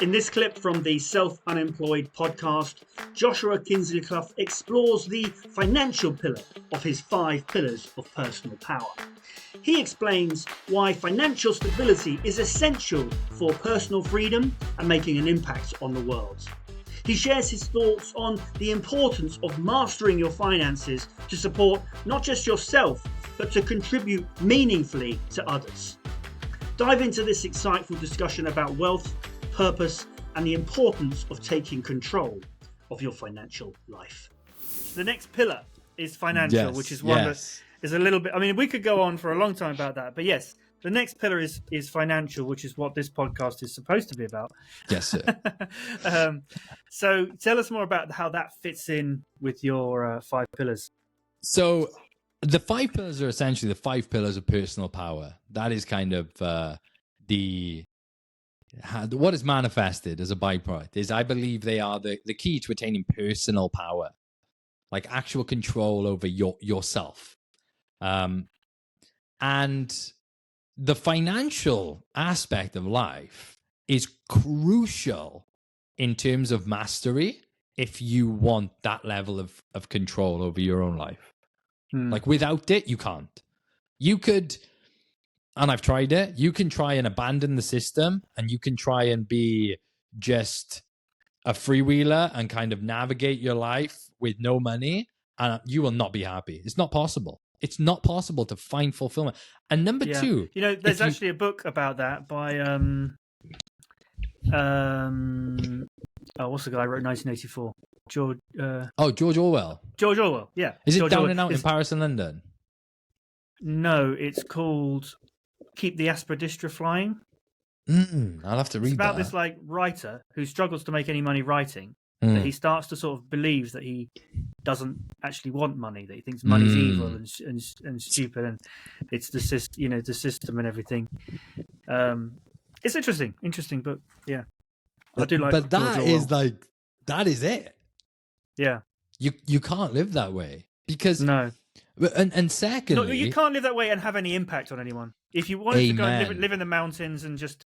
In this clip from the Self Unemployed Podcast, Joshua Kinsey-Clough explores the financial pillar of his 5 pillars of personal power. He explains why financial stability is essential for personal freedom and making an impact on the world. He shares his thoughts on the importance of mastering your finances to support not just yourself, but to contribute meaningfully to others. Dive into this insightful discussion about wealth, purpose, and the importance of taking control of your financial life. The next pillar is financial, which is one that is a little bit, I mean, we could go on for a long time about that, but yes, the next pillar is financial, which is what this podcast is supposed to be about. Yes, sir. So tell us more about how that fits in with your 5 pillars. So the 5 pillars are essentially the 5 pillars of personal power. That is kind of what is manifested as a byproduct is I believe they are the key to attaining personal power, like actual control over yourself. And the financial aspect of life is crucial in terms of mastery if you want that level of control over your own life. Like without it, you can't. You could, and I've tried it, you can try and abandon the system and you can try and be just a freewheeler and kind of navigate your life with no money and you will not be happy. It's not possible. It's not possible to find fulfillment. And number 2, you know, there's actually a book about that by what's the guy who wrote 1984? George Orwell. George Orwell, yeah. Is it George Down Orwell. and Out in Paris and London? No, it's called Keep the Aspidistra Flying. I'll have to read that. It's about this like writer who struggles to make any money writing. That he starts to sort of believes that he doesn't actually want money, that he thinks money's evil and stupid, and it's the system and everything. It's interesting book. Yeah, I do like. But that is it. Yeah, you can't live that way because no. And secondly, no, you can't live that way and have any impact on anyone. If you wanted to go and live in the mountains and just,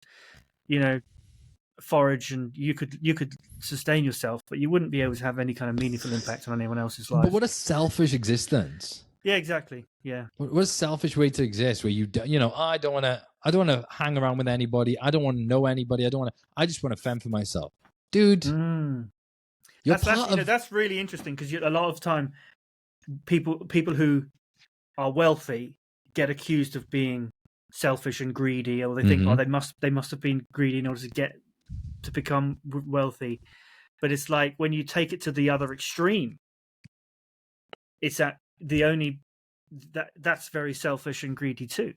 forage, and you could sustain yourself, but you wouldn't be able to have any kind of meaningful impact on anyone else's life. But what a selfish existence! Yeah, exactly. Yeah, what a selfish way to exist, where I don't want to hang around with anybody. I don't want to know anybody. I just want to fend for myself, dude. That's really interesting because a lot of time people who are wealthy get accused of being selfish and greedy, or they think, they must have been greedy in order to become wealthy. But it's like when you take it to the other extreme, it's that's very selfish and greedy too.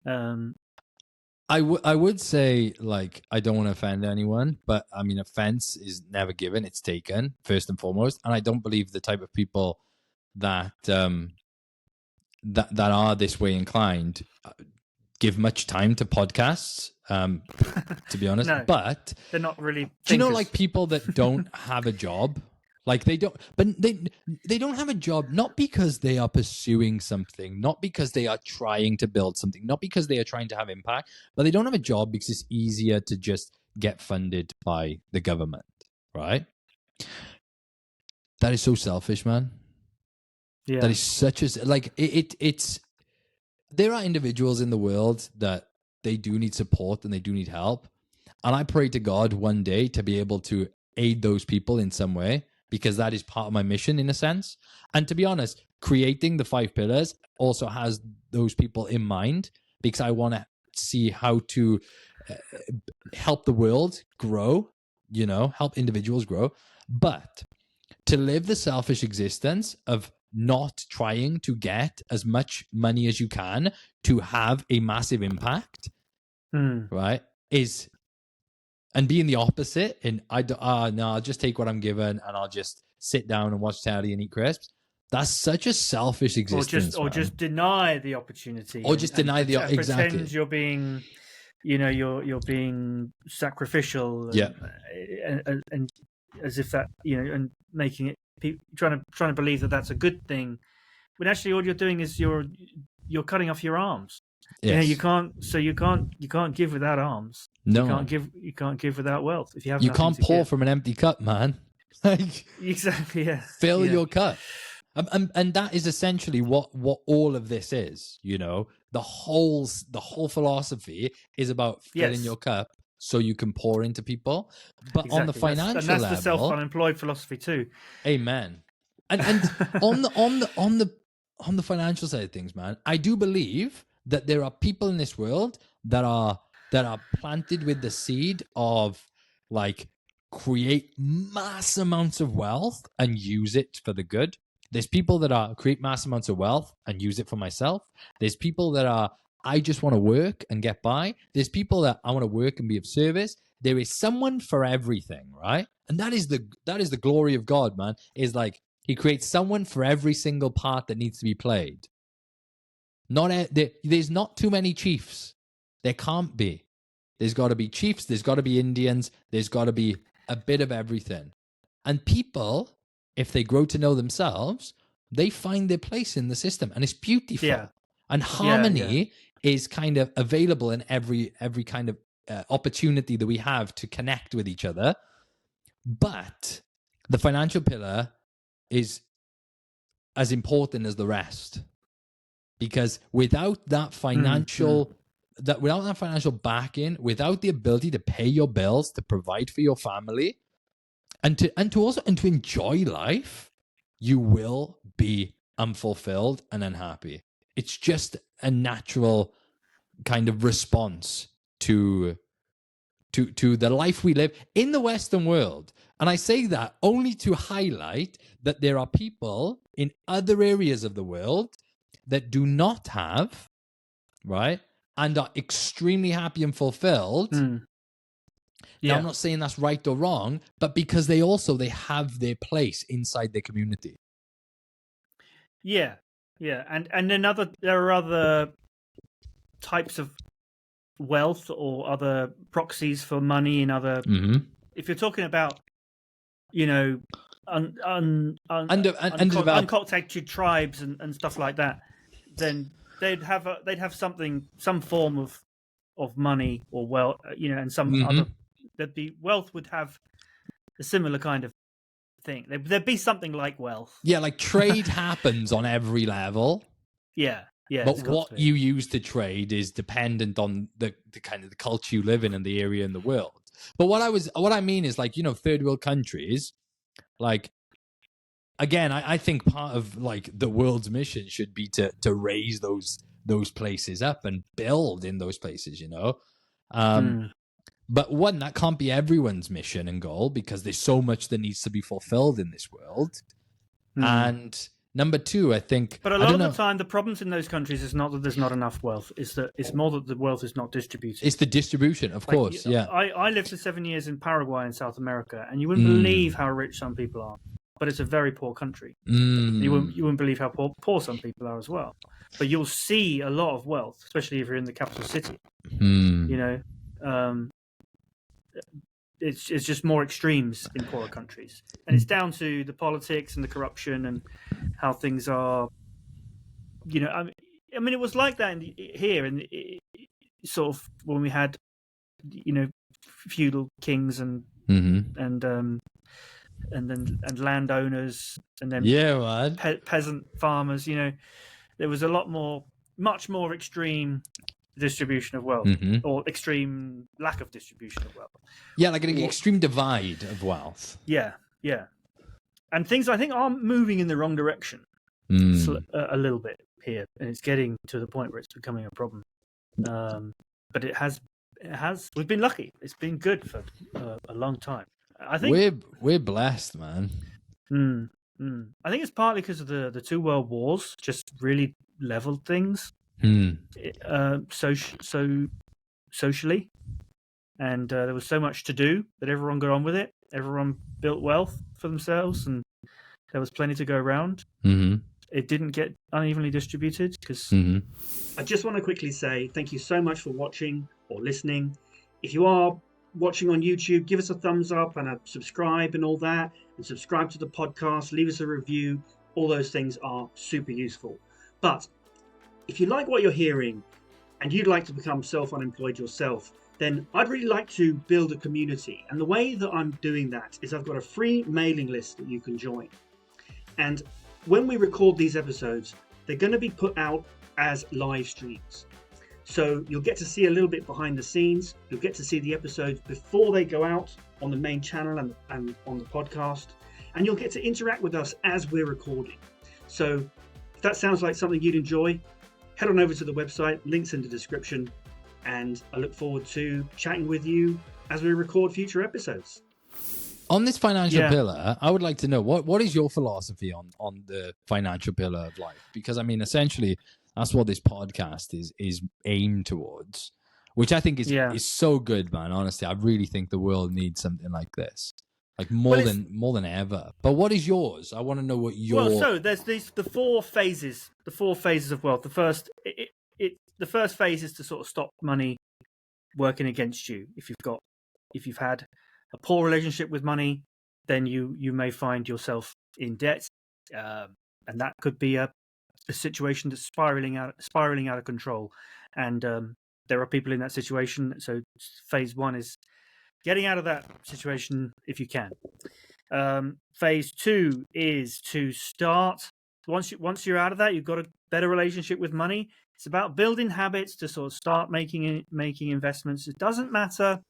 I would say, like, I don't want to offend anyone, but I mean, offense is never given; it's taken first and foremost. And I don't believe the type of people that that are this way inclined give much time to podcasts, to be honest. No, but they're not really thinkers. Do you know, like, people that don't have a job, like they don't have a job, not because they are pursuing something, not because they are trying to build something, not because they are trying to have impact, but they don't have a job because it's easier to just get funded by the government, right? That is so selfish, man. Yeah. That is such a, like, it's, there are individuals in the world that they do need support and they do need help. And I pray to God one day to be able to aid those people in some way, because that is part of my mission in a sense. And to be honest, creating the 5 pillars also has those people in mind, because I want to see how to help the world grow, help individuals grow. But to live the selfish existence of not trying to get as much money as you can to have a massive impact, right, and being the opposite, and I'll just take what I'm given and I'll just sit down and watch telly and eat crisps. That's such a selfish existence. Or just deny the opportunity. Or just deny the exactly. Pretend you're being, you're being sacrificial. And as if that, and making it, trying to believe that that's a good thing, when actually all you're doing is you're cutting off your arms. Yes. You can't give without arms. No. You can't give without wealth. If you have, you can't pour from an empty cup, man. Like, exactly, yeah. Fill your cup. And that is essentially what all of this is, the whole philosophy is about filling your cup so you can pour into people. But on the financial level, that's the Self Unemployed philosophy too. Amen. And on the financial side of things, man, I do believe that there are people in this world that are planted with the seed of like create mass amounts of wealth and use it for the good. There's people that create mass amounts of wealth and use it for myself. There's people that I just want to work and get by. There's people that I want to work and be of service. There is someone for everything, right? And that is the glory of God, man. Is like he creates someone for every single part that needs to be played. There's not too many chiefs. There can't be. There's got to be chiefs. There's got to be Indians. There's got to be a bit of everything. And people, if they grow to know themselves, they find their place in the system, and it's beautiful. Yeah. And harmony is kind of available in every kind of opportunity that we have to connect with each other. But the financial pillar is as important as the rest, because without that financial backing, without the ability to pay your bills, to provide for your family, and to enjoy life, you will be unfulfilled and unhappy. It's just a natural kind of response to the life we live in the Western world. And I say that only to highlight that there are people in other areas of the world that do not have, right, and are extremely happy and fulfilled. Now, I'm not saying that's right or wrong, but because they have their place inside their community. Yeah. And there are other types of wealth or other proxies for money in other. If you're talking about, uncultivated tribes and stuff like that, then they'd have some form of money or wealth, and some other. That the wealth would have a similar kind of thing. There'd be something like wealth. Yeah, like trade happens on every level. Yeah. But what you use to trade is dependent on the kind of the culture you live in and the area in the world. But what I mean is, like, third world countries, like, again, I think part of like the world's mission should be to raise those places up and build in those places, But one, that can't be everyone's mission and goal, because there's so much that needs to be fulfilled in this world. And number two, I think... But a lot of the time, the problems in those countries is not that there's not enough wealth. It's more that the wealth is not distributed. It's the distribution, of course, yeah. I lived for 7 years in Paraguay in South America, and you wouldn't believe how rich some people are. But it's a very poor country. You wouldn't believe how poor some people are as well. But you'll see a lot of wealth, especially if you're in the capital city. It's just more extremes in poorer countries, and it's down to the politics and the corruption and how things are. I mean, it was like that here, and sort of when we had, feudal kings and landowners, and then peasant farmers. There was much more extreme distribution of wealth, or extreme lack of distribution of wealth. Yeah, like an extreme divide of wealth. Yeah. And things, I think, are moving in the wrong direction a little bit here, and it's getting to the point where it's becoming a problem. But it has. We've been lucky. It's been good for a long time. I think we're blessed, man. I think it's partly because of the two world wars just really leveled things. Socially, and there was so much to do that everyone got on with it. Everyone built wealth for themselves, and there was plenty to go around. It didn't get unevenly distributed because. I just want to quickly say thank you so much for watching or listening. If you are watching on YouTube, give us a thumbs up and a subscribe and all that, and subscribe to the podcast. Leave us a review. All those things are super useful. But if you like what you're hearing and you'd like to become self-unemployed yourself, then I'd really like to build a community. And the way that I'm doing that is I've got a free mailing list that you can join. And when we record these episodes, they're going to be put out as live streams. So you'll get to see a little bit behind the scenes. You'll get to see the episodes before they go out on the main channel and on the podcast. And you'll get to interact with us as we're recording. So if that sounds like something you'd enjoy, head on over to the website, links in the description, and I look forward to chatting with you as we record future episodes. On this financial pillar, I would like to know what is your philosophy on the financial pillar of life? Because I mean, essentially, that's what this podcast is aimed towards, which I think is so good, man. Honestly, I really think the world needs something like this, like more than ever. But what is yours? I want to know what your. Well, so there's the four phases of wealth. The first phase is to sort of stop money working against you. If you've had a poor relationship with money, then you may find yourself in debt, and that could be a situation that's spiraling out of control. And there are people in that situation. So phase one is getting out of that situation if you can. Phase two is to start once you're out of that, you've got a better relationship with money. It's about building habits to sort of start making investments. It doesn't matter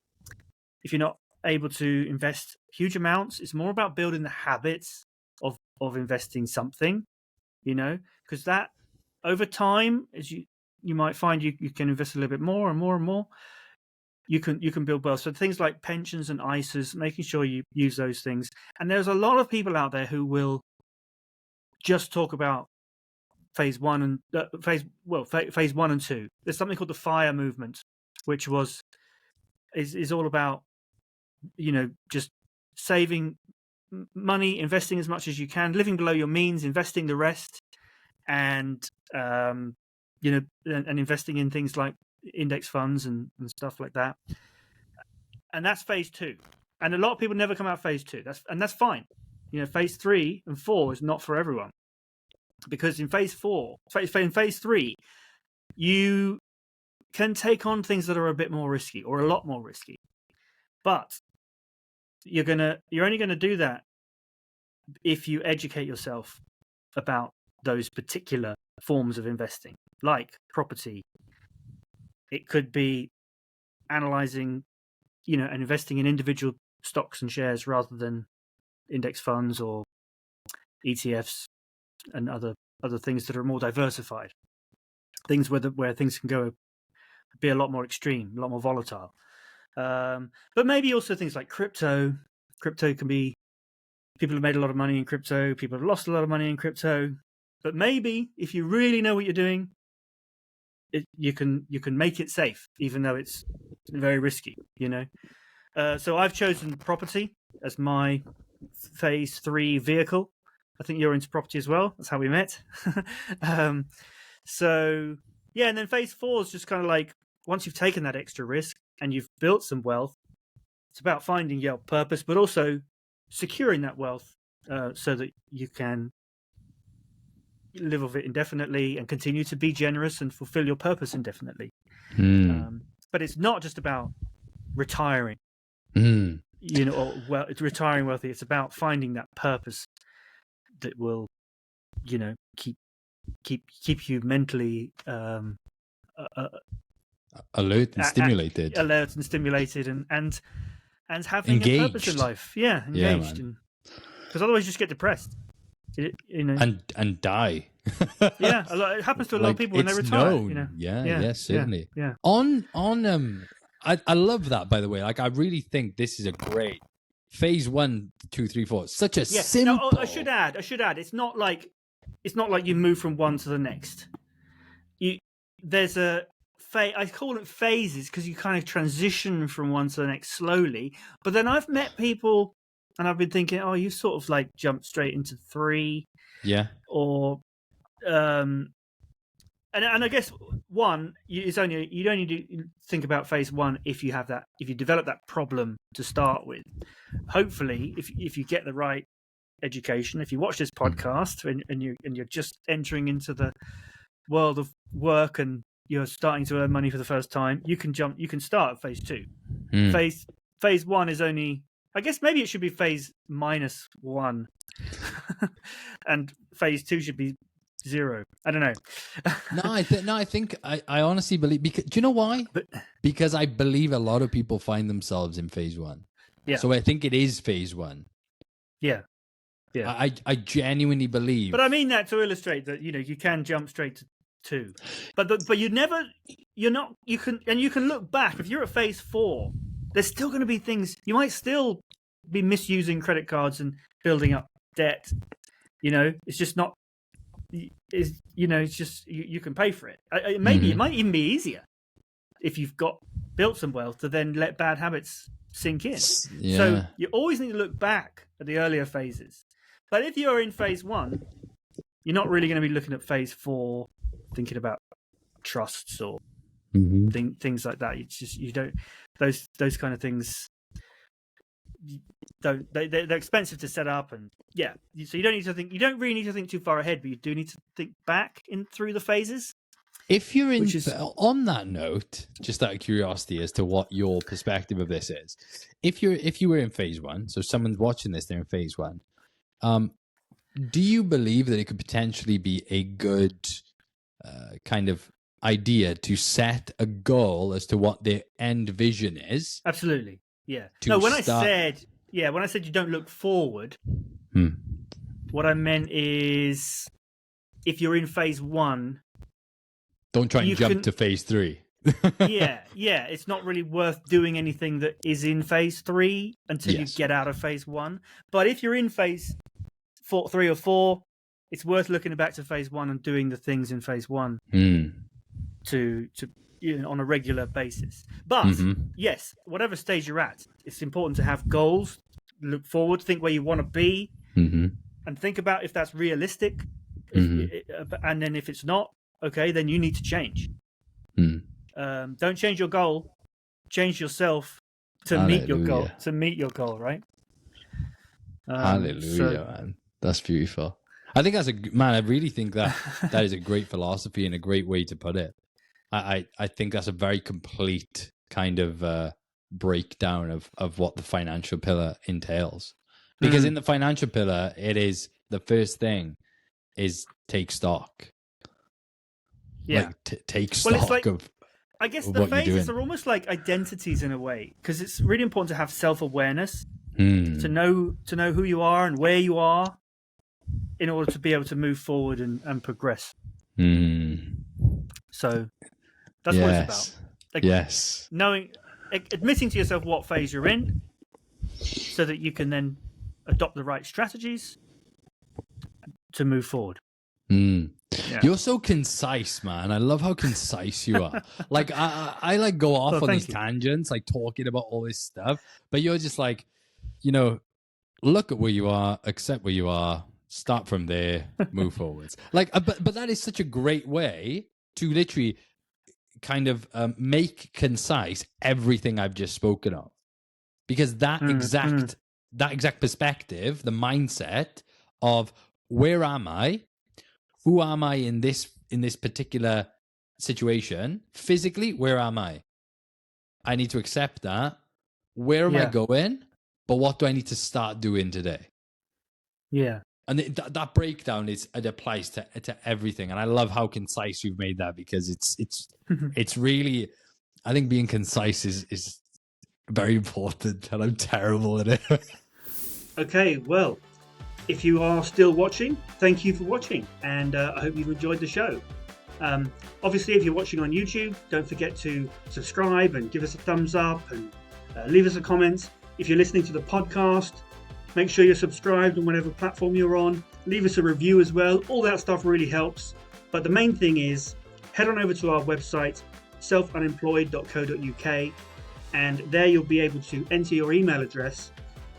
if you're not able to invest huge amounts. It's more about building the habits of investing something, because that over time, as you might find you can invest a little bit more and more and more. You can build wealth. So things like pensions and ISAs, making sure you use those things. And there's a lot of people out there who will just talk about phase one and phase one and two. There's something called the FIRE movement, which is all about just saving money, investing as much as you can, living below your means, investing the rest, and and investing in things like index funds and stuff like that. And that's phase two. And a lot of people never come out of phase two. That's fine. Phase 3 and 4 is not for everyone, because in phase 3, you can take on things that are a bit more risky or a lot more risky, but you're only gonna do that if you educate yourself about those particular forms of investing, like property. It could be analyzing, and investing in individual stocks and shares rather than index funds or ETFs and other things that are more diversified. Things where things can be a lot more extreme, a lot more volatile. But maybe also things like crypto. Crypto can be, people have made a lot of money in crypto, people have lost a lot of money in crypto. But maybe if you really know what you're doing, you can make it safe, even though it's very risky. So I've chosen property as my phase 3 vehicle. I think you're into property as well. That's how we met. So yeah, and then phase 4 is just kind of like, once you've taken that extra risk and you've built some wealth, it's about finding your purpose, but also securing that wealth so that you can live off it indefinitely and continue to be generous and fulfill your purpose indefinitely. But it's not just about retiring, it's retiring wealthy. It's about finding that purpose that will, keep you mentally alert and stimulated, and having engaged. a purpose in life. Yeah, engaged, because otherwise you just get depressed. And die. Yeah, it happens to a lot of people when they retire. Known. Yeah, certainly. Yeah. On I love that, by the way. Like, I really think this is a great phase 1, 2, 3, 4. Such a simple. No, I should add. It's not like you move from one to the next. There's a phase. I call it phases because you kind of transition from one to the next slowly. But then I've met people, and I've been thinking, oh, you sort of like jumped straight into 3. Yeah. Or, and I guess 1 is only, you'd only think about phase 1 if you develop that problem to start with. Hopefully, if you get the right education, if you watch this podcast and you're just entering into the world of work and you're starting to earn money for the first time, you can start at phase 2. Phase 1 is only, I guess maybe it should be phase -1 and phase 2 should be 0. I don't know. I think I honestly believe, because do you know why? Because I believe a lot of people find themselves in phase 1. Yeah. So I think it is phase 1. Yeah. Yeah. I genuinely believe. But I mean that to illustrate that, you can jump straight to 2. But you can look back. If you're at phase 4, there's still going to be things. You might still be misusing credit cards and building up debt. It's just not. It's just you can pay for it. Maybe it might even be easier if you've built some wealth to then let bad habits sink in. Yeah. So you always need to look back at the earlier phases. But if you're in phase 1, you're not really going to be looking at phase 4, thinking about trusts or things like that. It's just you don't those kind of things. They're expensive to set up, and so you don't need to think. You don't really need to think too far ahead, but you do need to think back through the phases. If you're in, on that note, just out of curiosity as to what your perspective of this is, if you were in phase 1, so someone's watching this, they're in phase 1. Do you believe that it could potentially be a good kind of idea to set a goal as to what their end vision is? Absolutely, yeah. No, when I said you don't look forward, what I meant is if you're in phase 1, don't try and jump to phase 3. yeah, it's not really worth doing anything that is in phase 3 until you get out of phase 1. But if you're in phase 3 or 4, it's worth looking back to phase 1 and doing the things in phase 1 to on a regular basis. But yes, whatever stage you're at, it's important to have goals, look forward, think where you want to be, and think about if that's realistic. And then if it's not, okay, then you need to change. Don't change your goal, change yourself to meet your goal. Right? Hallelujah, man. That's beautiful. I think I really think that is a great philosophy and a great way to put it. I think that's a very complete kind of breakdown of what the financial pillar entails. Because in the financial pillar, it is the first thing is take stock. Yeah. Take stock of. I guess the phases are almost like identities in a way, because it's really important to have self-awareness, to know who you are and where you are, in order to be able to move forward and progress. So that's what it's about. Admitting to yourself what phase you're in, so that you can then adopt the right strategies to move forward. Yeah. You're so concise, man. I love how concise you are. Like I like go off on these tangents, like talking about all this stuff, but you're just like, look at where you are, accept where you are, start from there, move forwards. Like, but that is such a great way to literally kind of make concise everything I've just spoken of, because that exact perspective, the mindset of where am I, who am I in this particular situation, physically, where am I? I need to accept that. Where am I going? But what do I need to start doing today? Yeah. And that breakdown it applies to everything, and I love how concise you've made that, because it's really, I think being concise is very important, and I'm terrible at it. Okay, well, if you are still watching, thank you for watching, and I hope you've enjoyed the show. Obviously, if you're watching on YouTube, don't forget to subscribe and give us a thumbs up and leave us a comment. If you're listening to the podcast, make sure you're subscribed on whatever platform you're on. Leave us a review as well. All that stuff really helps. But the main thing is, head on over to our website, selfunemployed.co.uk, and there you'll be able to enter your email address.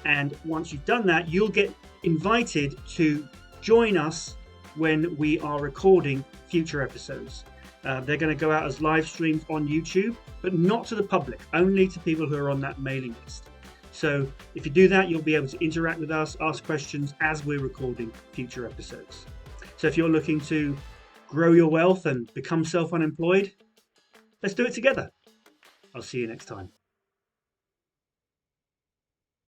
And once you've done that, you'll get invited to join us when we are recording future episodes. They're going to go out as live streams on YouTube, but not to the public, only to people who are on that mailing list. So if you do that, you'll be able to interact with us, ask questions as we're recording future episodes. So if you're looking to grow your wealth and become self-unemployed, Let's do it together. I'll see you next time.